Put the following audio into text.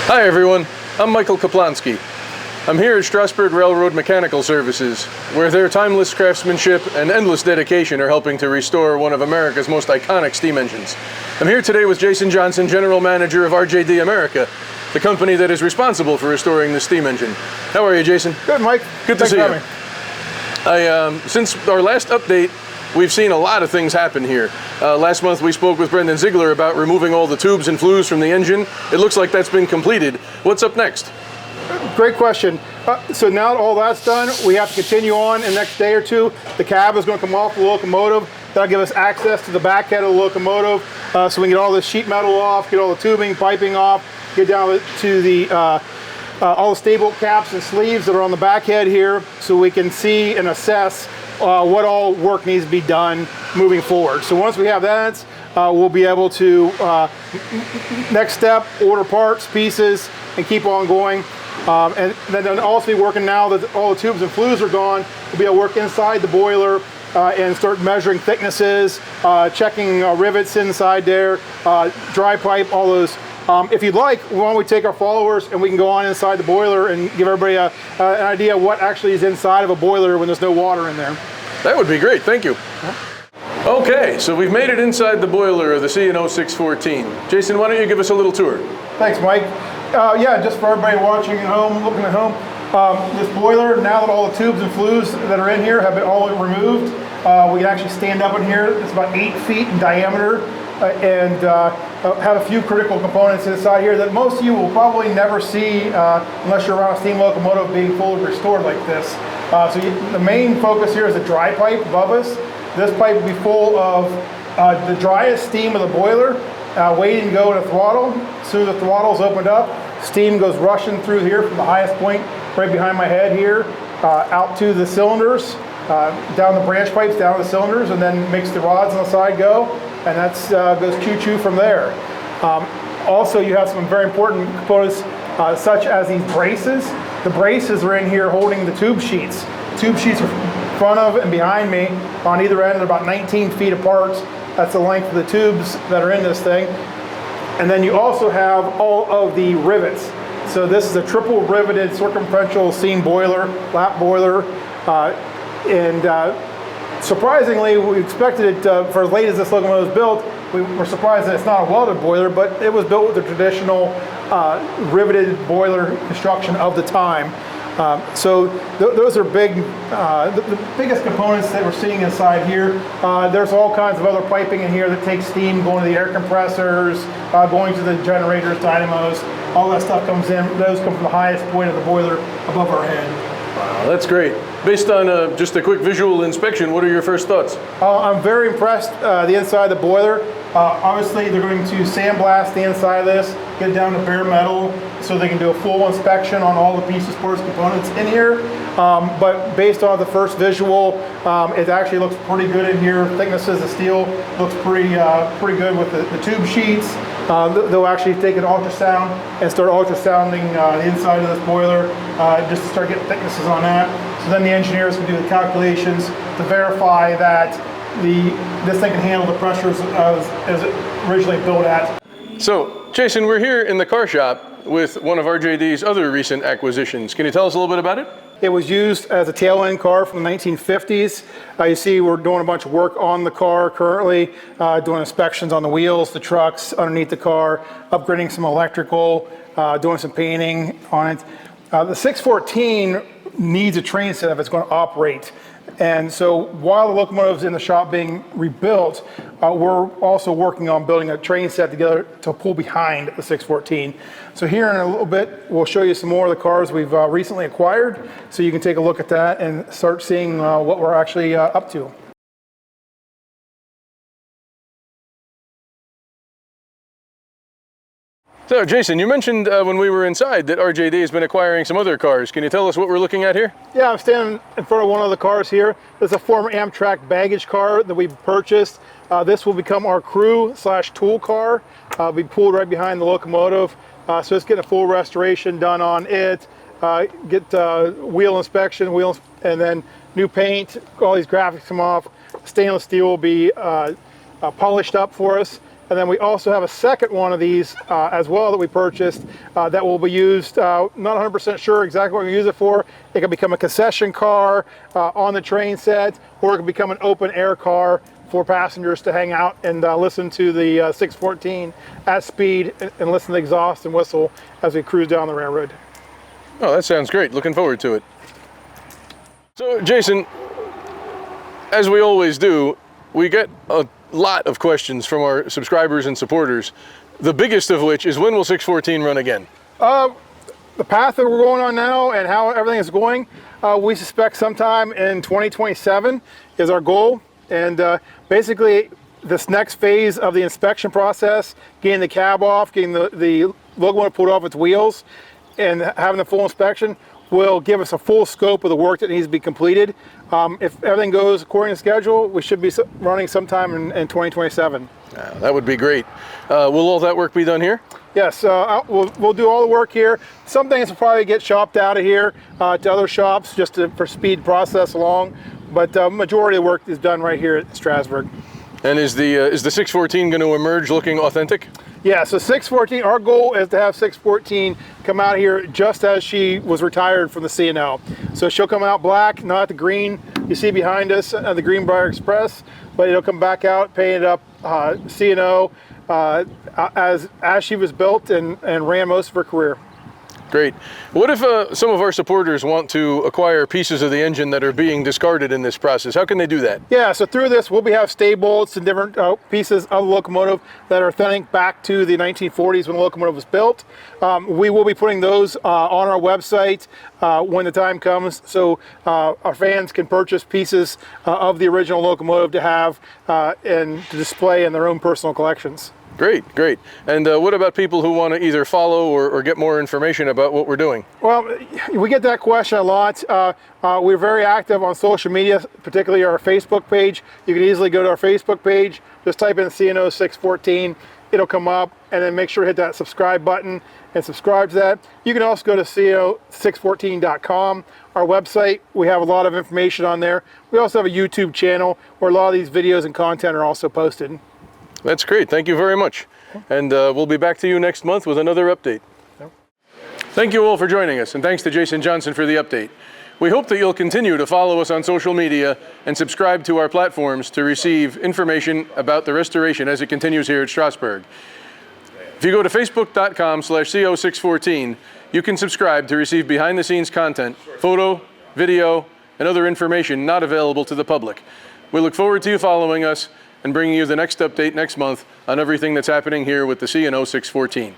Hi everyone, I'm Michael Kaplansky. I'm here at Strasburg Railroad Mechanical Services, where their timeless craftsmanship and endless dedication are helping to restore one of America's most iconic steam engines. I'm here today with Jason Johnson, General Manager of RJD America, the company that is responsible for restoring the steam engine. How are you, Jason? Good, Mike. Good to see you. Since our last update, we've seen a lot of things happen here. Last month we spoke with Brendan Ziegler about removing all the tubes and flues from the engine. It looks like that's been completed. What's up next? Great question. So now that all that's done, we have to continue on in the next day or two. The cab is going to come off the locomotive. That'll give us access to the back head of the locomotive, so we can get all the sheet metal off, get all the tubing, piping off, get down to the all the staybolt caps and sleeves that are on the back head here, so we can see and assess what all work needs to be done moving forward. So once we have that, we'll be able to, next step, order parts, pieces, and keep on going. And then also be working now that all the tubes and flues are gone, we'll be able to work inside the boiler and start measuring thicknesses, checking rivets inside there, dry pipe, all those. If you'd like, why don't we take our followers and we can go on inside the boiler and give everybody an idea of what actually is inside of a boiler when there's no water in there. That would be great, thank you. Okay, so we've made it inside the boiler of the C&O 614. Jason, why don't you give us a little tour? Thanks, Mike. Yeah, just for everybody watching at home, looking at home, this boiler, now that all the tubes and flues that are in here have been all removed, we can actually stand up in here. It's about 8 feet in diameter. And have a few critical components inside here that most of you will probably never see unless you're around a steam locomotive being fully restored like this. The main focus here is a dry pipe above us. This pipe will be full of the driest steam of the boiler, waiting to go to the throttle. As soon as the throttle is opened up, steam goes rushing through here from the highest point right behind my head here, out to the cylinders, down the branch pipes, down the cylinders, and then makes the rods on the side go. And that goes choo-choo from there. Also, you have some very important components such as these braces. The braces are in here holding the tube sheets. Tube sheets are in front of and behind me on either end. They're about 19 feet apart. That's the length of the tubes that are in this thing. And then you also have all of the rivets. So this is a triple riveted circumferential seam boiler, lap boiler, surprisingly, we expected it for as late as this locomotive was built. We were surprised that it's not a welded boiler, but it was built with the traditional riveted boiler construction of the time. Those are big, the biggest components that we're seeing inside here. There's all kinds of other piping in here that takes steam going to the air compressors, going to the generators, dynamos. All that stuff comes in. Those come from the highest point of the boiler above our head. Wow, that's great. Based on just a quick visual inspection, what are your first thoughts? I'm very impressed the inside of the boiler. Obviously, they're going to sandblast the inside of this, get down to bare metal, so they can do a full inspection on all the pieces, parts, components in here. But based on the first visual, it actually looks pretty good in here. Thicknesses of steel looks pretty good with the tube sheets. They'll actually take an ultrasound and start ultrasounding the inside of this boiler just to start getting thicknesses on that. So then the engineers can do the calculations to verify that this thing can handle the pressures as it originally built at. So, Jason, we're here in the car shop with one of RJD's other recent acquisitions. Can you tell us a little bit about it? It was used as a tail end car from the 1950s. You see we're doing a bunch of work on the car currently, doing inspections on the wheels, the trucks, underneath the car, upgrading some electrical, doing some painting on it. The 614 needs a train set if it's going to operate. And so while the locomotive's in the shop being rebuilt, we're also working on building a train set together to pull behind the 614. So here in a little bit, we'll show you some more of the cars we've recently acquired, so you can take a look at that and start seeing what we're actually up to. So, Jason, you mentioned when we were inside that RJD has been acquiring some other cars. Can you tell us what we're looking at here? Yeah, I'm standing in front of one of the cars here. This is a former Amtrak baggage car that we purchased. This will become our crew/tool car. We pulled right behind the locomotive. So it's getting a full restoration done on it. Get wheel inspection, and then new paint. All these graphics come off. Stainless steel will be polished up for us. And then we also have a second one of these as well that we purchased that will be used, not 100% sure exactly what we use it for. It can become a concession car on the train set, or it can become an open air car for passengers to hang out and listen to the 614 at speed and listen to the exhaust and whistle as we cruise down the railroad. Oh, that sounds great. Looking forward to it. So, Jason, as we always do, we get a lot of questions from our subscribers and supporters, the biggest of which is, when will 614 run again? The path that we're going on now and how everything is going, we suspect sometime in 2027 is our goal. And basically, this next phase of the inspection process, getting the cab off, getting the locomotive pulled off its wheels, and having the full inspection will give us a full scope of the work that needs to be completed. If everything goes according to schedule, we should be running sometime in 2027. That would be great. Will all that work be done here? Yes, we'll do all the work here. Some things will probably get shopped out of here to other shops just for speed process along, but majority of the work is done right here at Strasburg. And is the 614 going to emerge looking authentic? Yeah, so 614, our goal is to have 614 come out here just as she was retired from the C&L. So she'll come out black, not the green you see behind us, the Greenbrier Express, but it'll come back out painted up C&O as she was built and ran most of her career. Great. What if some of our supporters want to acquire pieces of the engine that are being discarded in this process? How can they do that? Yeah, so through this, we'll have staybolts and different pieces of the locomotive that are authentic back to the 1940s when the locomotive was built. We will be putting those on our website when the time comes, so our fans can purchase pieces of the original locomotive to have and to display in their own personal collections. Great, great. And what about people who want to either follow or get more information about what we're doing? Well, we get that question a lot. We're very active on social media, particularly our Facebook page. You can easily go to our Facebook page, just type in CNO 614, it'll come up, and then make sure to hit that subscribe button and subscribe to that. You can also go to CNO614.com, our website. We have a lot of information on there. We also have a YouTube channel where a lot of these videos and content are also posted. That's great. Thank you very much. And we'll be back to you next month with another update. Thank you all for joining us, and thanks to Jason Johnson for the update. We hope that you'll continue to follow us on social media and subscribe to our platforms to receive information about the restoration as it continues here at Strasburg. If you go to facebook.com/CO614, you can subscribe to receive behind-the-scenes content, photo, video, and other information not available to the public. We look forward to you following us and bringing you the next update next month on everything that's happening here with the CNO 614.